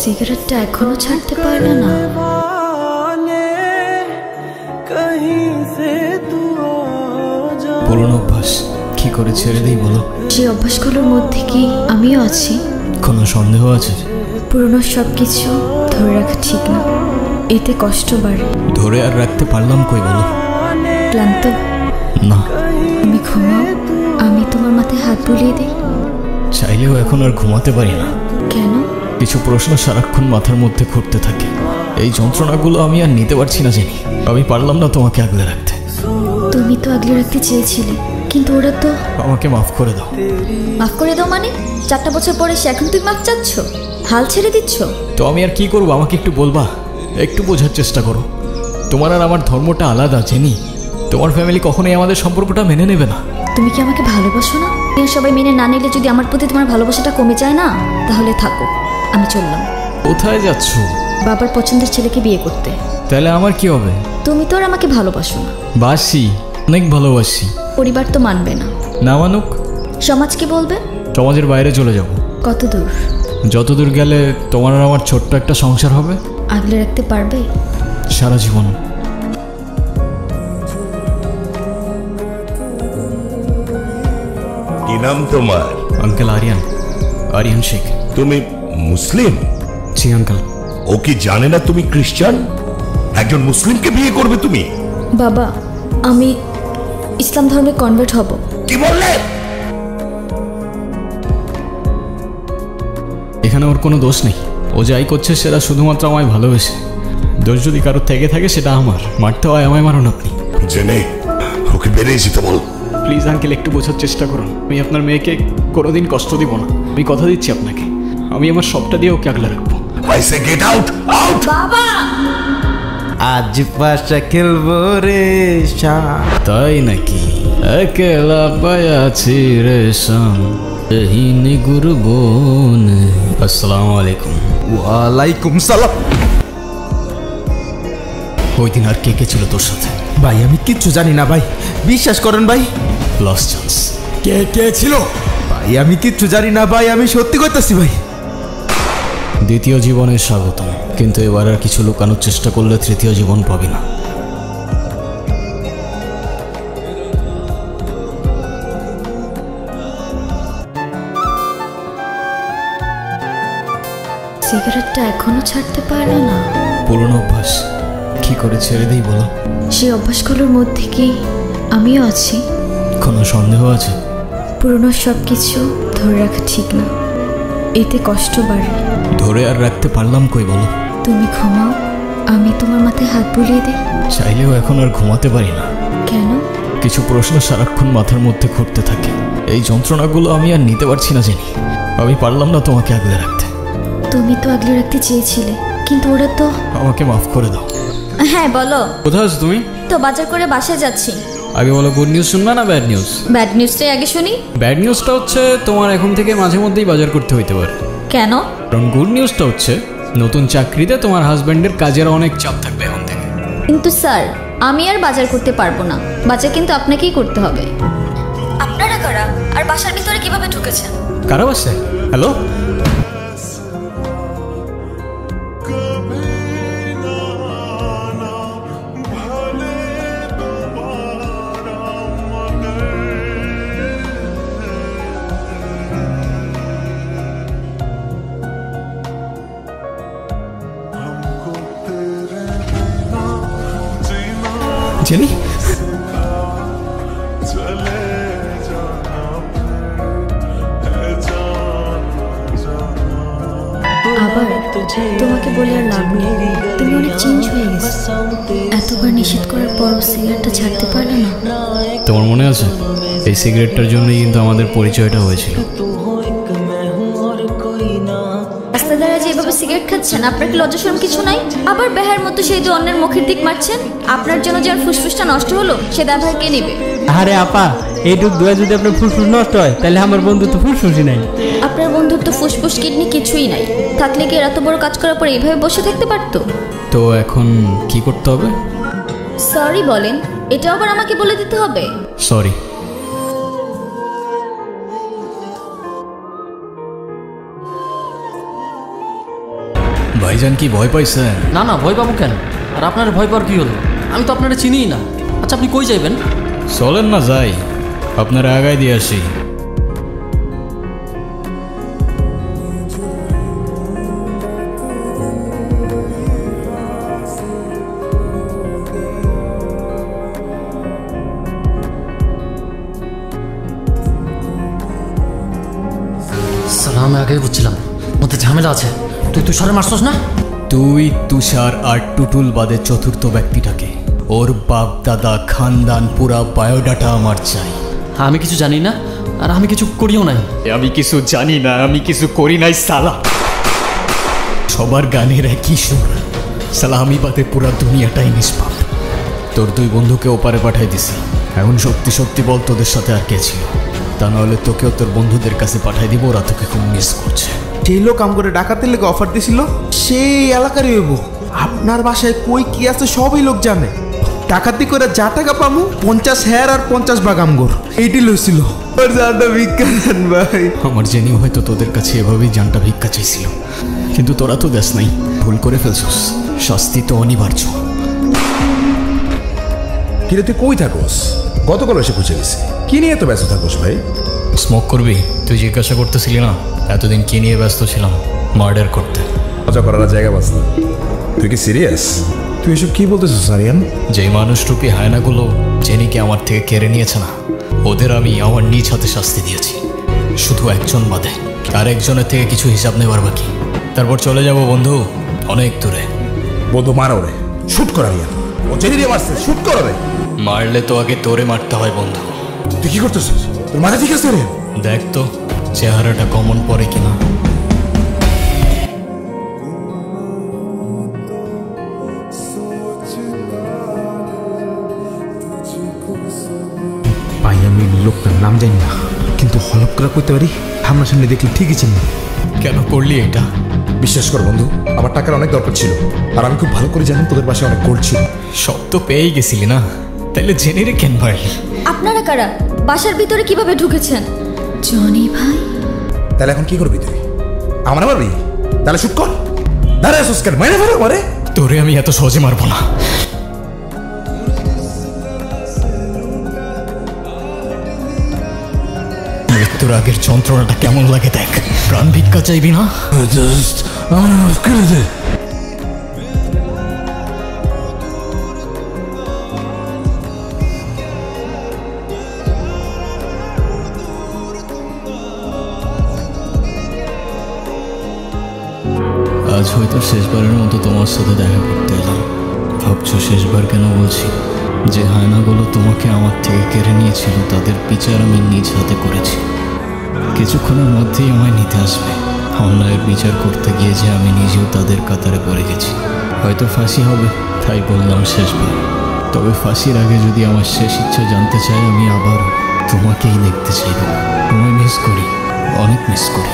সিগারেটটা এখনো ছাড়তে পারলে না? পুরনো অভ্যাস, কি করে ছেড়ে দিই বলো? সেই অভ্যাসগুলোর মধ্যে কি আমিও আছি? কোনো সন্দেহ আছে? পুরনো সবকিছু ধরে রাখা ঠিক না, এতে কষ্ট বাড়ে। ধরে আর রাখতে পারলাম কই বলো? ক্লান্ত? না। তুমি ঘুমাও, আমি তোমার মাথায় হাত বুলিয়ে দিই। চাইলেও এখন আর ঘুমাতে পারি না। কেন? কিছু প্রশ্ন সারাক্ষণ মাথার মধ্যে ঘুরতে থাকে। এই যন্ত্রণাগুলো আমি আর নিতে পারছি না জানি। আমি পারলাম না তোমাকে আগলে রাখতে। তুমি তো আগলে রাখতে চেয়েছিলে, কিন্তু ওরা তো। আমাকে মাফ করে দাও। মাফ করে দাও মানে? 4টা বছর পরে সে এখন তুমি মাফ চাচ্ছ? হাল ছেড়ে দিচ্ছ? তো আমি আর কি করবো, আমাকে একটু বলবা? একটু বোঝার চেষ্টা করো। তোমার আর আমার ধর্মটা আলাদা জেনি। তোমার ফ্যামিলি কখনোই আমাদের সম্পর্কটা মেনে নেবে না। তুমি কি আমাকে ভালোবাসো না? সবাই মেনে না নিলে যদি আমার প্রতি তোমার ভালোবাসাটা কমে যায় না, তাহলে থাকো, আমি চললাম। কোথায় যাচ্ছ? বাবার পছন্দের ছেলেকে বিয়ে করতে। তাহলে আমার কি হবে? তুমি তো আর আমাকে ভালোবাসো না। বাসি, অনেক ভালোবাসি। পরিবার তো মানবে না। না মানুক? সমাজ কি বলবে? সমাজের বাইরে চলে যাব। কত দূর? যত দূর গেলে তোমার আর আমার ছোট্ট একটা সংসার হবে। আগলে রাখতে পারবে? সারা জীবন। কি নাম তোমার? আঙ্কেল আরিয়ান, আরিয়ান শেখ। তুমি মুসলিম? জি আঙ্কেল। ও কি জানে না তুমি খ্রিস্টান? একজন মুসলিমকে বিয়ে করবে তুমি? বাবা, আমি ইসলাম ধর্মে কনভার্ট হব। কি বললে? এখানে ওর কোনো দোষ নেই। ও যাই করছে সেটা শুধুমাত্র আমায় ভালোবেসে। দোষ যদি কারোর থেকে থাকে সেটা আমার। মারতে হয় আমায়, মারুন আপনি। জেনে ওকে বেরিয়ে যেতে বল। প্লিজ আঙ্কেল, একটু বোঝার চেষ্টা করুন। আমি আপনার মেয়েকে কোনোদিন কষ্ট দিব না। আমি কথা দিচ্ছি আপনাকে, আমি আমার সবটা দিয়ে ওকে আগলে রাখবো। I say get out, out! বাবা, আজ পাশা খেলবো রে। তাই নাকি? একলা পায়াছি রে শাম, এহিনি গুরুবন। আসসালামু আলাইকুম। ওয়ালাইকুম সালাম। ওই দিন আর কে কে ছিল তোর সাথে? ভাই আমি কিচ্ছু জানি না ভাই, বিশ্বাস করেন ভাই। Lost chance. কে কে ছিল? ভাই আমি কিচ্ছু জানি না ভাই, আমি সত্যি কইতাছি ভাই। দ্বিতীয় জীবনের স্বাগতম, কিন্তু এবার আর কিছু লুকানোর চেষ্টা করলে তৃতীয় জীবন পাবি না। সিগারেটটা এখনো ছাড়তে পারলে না? পুরনো অভ্যাস, কি করে ছেড়ে দিই বলো? সেই অভ্যাসগুলোর মধ্যে কি আমিও আছি? কোনো সন্দেহ আছে? পুরনো সবকিছু ধরে রাখা ঠিক না, এতে কষ্ট বাড়ে। ধরে আর রাখতে পারলাম কই বলো? তুমি ঘুমাও, আমি তোমার মাথায় হাত বুলিয়ে দিই। চাইলেও এখন আর ঘুমাতে পারি না। কেন? কিছু প্রশ্ন সারাক্ষণ মাথার মধ্যে ঘুরতে থাকে। এই যন্ত্রণাগুলো আমি আর নিতে পারছি না জানি। আমি পারলাম না তোমাকে আগলে রাখতে। তুমি তো আগলে রাখতে চেয়েছিলে, কিন্তু ওরা তো। আমাকে মাফ করে দাও। হ্যাঁ বলো। কোথায় আছো তুমি? তো বাজার করে বাসায় যাচ্ছি। আগে বলো, গুড নিউজ শুনবা না ব্যাড নিউজ? ব্যাড নিউজটাই আগে শুনি। ব্যাড নিউজটা হচ্ছে তোমার এখন থেকে মাঝে মধ্যেই বাজার করতে হইতে পারে। কেন? কারণ গুড নিউজটা হচ্ছে নতুন চাকরিতে তোমার হাজবেন্ডের কাজের অনেক চাপ থাকবে এখন থেকে। কিন্তু স্যার, আমি আর বাজার করতে পারবো না। বাজার কিন্তু আপনাকেই করতে হবে। আপনারা কারা আর বাসার ভিতরে কিভাবে ঢুকেছেন? কারা বাসে? Hello, jenny? আবার তোমাকে বলে আর লাভ নেই, তুমি অনেক চেঞ্জ হয়ে গেছো। এতবার নিষেধ করার পরও সিগারেটটা ছাড়তে পারলে না। তোমার মনে আছে এই সিগারেটটার জন্যই কিন্তু আমাদের পরিচয়টা হয়েছিল। রাস্তাদারা যে এভাবে সিগারেট খাচ্ছেন, আপনার কি লজ্জা শরম কিছু নাই? আবার বেহার মতো সেই যে অন্যের মুখের দিক মারছেন। আপনার জন্য যার ফুসফুসটা নষ্ট হলো সে দায়ভার কে নেবে? আরে আপা, এইটুক দোয়া যদি আপনার ফুসফুস নষ্ট হয় তাহলে আমার বন্ধু তো ফুসফুসই নাই। আপনার বন্ধুর তো ফুসফুস কিডনি কিছুই নাই। থাকলে কি এত বড় কাজ করার পর এইভাবে বসে থাকতে পারতো? তো এখন কি করতে হবে? সরি বলেন, এটা আবার আমাকে বলে দিতে হবে? সরি। ভাইজান কি ভয় পাইছেন? না না, ভয় পাবো কেন? আর আপনার ভয় পাওয়ার কি হলো? আমি তো আপনারা চিনিই না। আচ্ছা, আপনি কই যাইবেন? চলেন না যাই, আপনারা আগায় দিয়ে আসি। সালামে আগেই বুঝছিলাম মধ্যে ঝামেলা আছে। তুই তুষারে মারছস না? তুই, তুষার আর টুটুল বাদে চতুর্থ ব্যক্তিটাকে, ওর বাপ দাদা খানদান পুরা বায়োডাটা আমার চাই। আমি কিছু জানি না, আর আমি কিছু করিও নাই। আমি কিছু জানি না, আমি কিছু করি নাই সালা। সবার গানের একই সুর, সালা আমি বাদে পুরা দুনিয়াটাই নিষ্পাপ। তোর দুই বন্ধুকে ওপারে পাঠাই দিছি। এখন সত্যি সত্যি বল, তোদের সাথে আর কে ছিল? তা নাহলে তোকেও তোর বন্ধুদের কাছে পাঠাই দিব, ওরা তোকে খুব মিস করছে। সেই লোক আম করে ডাকাতের লেগে অফার দিছিল, সেই এলাকারই হইব। আপনার বাসায় কই কি আছে সবই লোক জানে। ডাকাতি করে যা টাকা পামু 50 হেয়ার আর 50 ভাগ আমগর, এইটি লইছিল। ভিক্ষা দেন ভাই। আমার জেনেও হয়তো তোদের কাছে এভাবেই জানটা ভিক্ষা চাইছিল, কিন্তু তোরা তো দেশ নাই, ভুল করে ফেলছিস, শাস্তি তো অনিবার্য। কিরে তুই কই থাকোস? গতকাল এসে পৌঁছে গেছি, কি নিয়ে এত ব্যস্ত থাকোস ভাই? স্মোক করবি? তুই জিজ্ঞাসা করতেছিলি না এতদিন কি নিয়ে ব্যস্ত ছিলাম? মার্ডার করতে। মজা করার জায়গা বাস না। তুই কি সিরিয়াস? তুই এসব কি বলতেছিস সারিয়ান? যেই মানুষরূপী হায়নাগুলো জেনিকে আমার থেকে কেড়ে নিয়েছে না, ওদের আমি আমার নিজ হাতে শাস্তি দিয়েছি, শুধু একজন বাদে। আর একজনের থেকে কিছু হিসাব নেবার বাকি। তারপর চলে যাব বন্ধু, অনেক দূরে। বন্ধু মারা ওরে, শুট করা রিয়া। ও জেনি দিয়ে মারছে, শুট করা রে। মারলে তো আগে তোরে মারতে হয় বন্ধু। তুই কি করতেছিস? তোর মাথা ঠিক আছে রে? দেখ তো চেহারাটা কমন পড়ে কিনা। ভাই আমি লোকটার নাম জানি না, কিন্তু হলপ করে কইতে পারি আমার সামনে দেখলে ঠিকই চিনি। কেন করলি এটা? বিশ্বাস কর বন্ধু, আমার টাকার অনেক দরকার ছিল, আর আমি খুব ভালো করে জানি তোদের পাশে অনেক গোল্ড ছিল। সব তো পেয়েই গেছিলি না, তাইলে জেনে রে কেন পারলি? আপনারা কারা? বাসার ভিতরে কিভাবে ঢুকেছেন? জনি ভাই, তাহলে এখন কি করবি তুই? আমার মারবি? তাহলে শুট কর। দাঁড়ায় আসুস কেন? মাইনে ফেরো মারে। তোরে আমি এত সহজে মারবো না। মৃত্যুর আগের যন্ত্রণাটা কেমন লাগে দেখ। প্রাণ ভিক্ষা চাইবি না? আজ হয়তো শেষবারের মতো তোমার সাথে দেখা করতে এলাম। ভাবছো শেষবার কেন বলছি? যে হায়নাগুলো তোমাকে আমার থেকে কেড়ে নিয়েছিল তাদের বিচার আমি নিজ হাতে করেছি। কিছুক্ষণের মধ্যেই আমায় নিতে আসবে। অন্যায়ের বিচার করতে গিয়ে যে আমি নিজেও তাদের কাতারে পড়ে গেছি। হয়তো ফাঁসি হবে, তাই বললাম শেষবার। তবে ফাঁসির আগে যদি আমার শেষ ইচ্ছা জানতে চাই, আমি আবার তোমাকেই দেখতে চাইব। তোমায় মিস করি, অনেক মিস করি।